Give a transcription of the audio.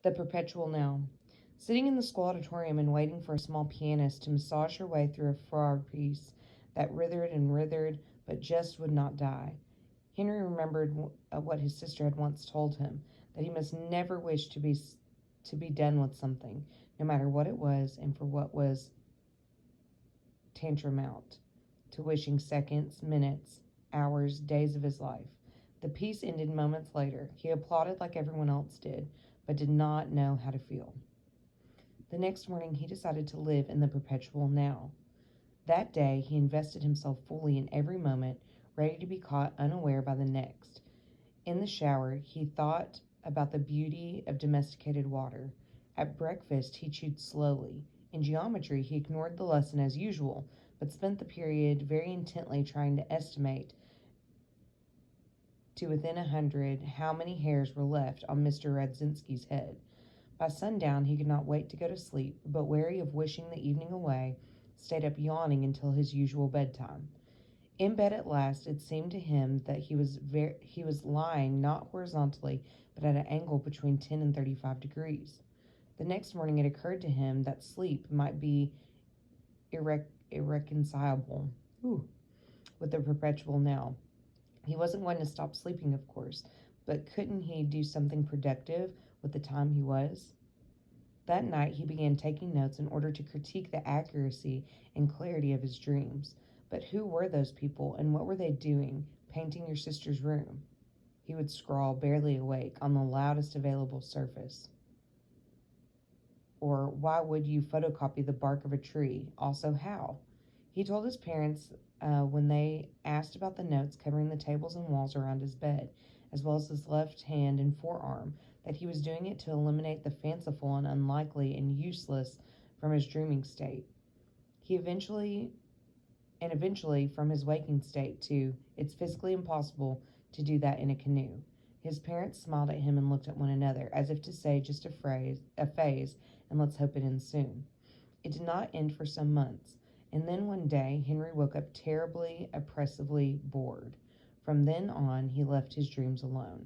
The Perpetual Now. Sitting in the school auditorium and waiting for a small pianist to massage her way through a frog piece that writhed and writhed but just would not die. Henry remembered what his sister had once told him, that he must never wish to be done with something, no matter what it was, and for what was tantamount to wishing seconds, minutes, hours, days of his life. The piece ended moments later. He applauded like everyone else did, but did not know how to feel. The next morning he decided to live in the perpetual now. That day he invested himself fully in every moment, ready to be caught unaware by the next. In the shower he thought about the beauty of domesticated water. At breakfast he chewed slowly. In geometry he ignored the lesson as usual, but spent the period very intently trying to estimate to within 100 how many hairs were left on Mr. Radzinski's head. By sundown he could not wait to go to sleep, but wary of wishing the evening away, stayed up yawning until his usual bedtime. In bed at last, it seemed to him that he was lying not horizontally, but at an angle between 10 and 35 degrees. The next morning it occurred to him that sleep might be irreconcilable with the perpetual now. He wasn't going to stop sleeping, of course, but couldn't he do something productive with the time he was? That night he began taking notes in order to critique the accuracy and clarity of his dreams. But who were those people, and what were they doing, painting your sister's room? He would scrawl, barely awake, on the loudest available surface. Or why would you photocopy the bark of a tree? Also, how? He told his parents when they asked about the notes covering the tables and walls around his bed, as well as his left hand and forearm, that he was doing it to eliminate the fanciful and unlikely and useless from his dreaming state. Eventually from his waking state, too. It's physically impossible to do that in a canoe. His parents smiled at him and looked at one another, as if to say just a phase, and let's hope it ends soon. It did not end for some months, and then one day Henry woke up terribly, oppressively bored. From then on, he left his dreams alone.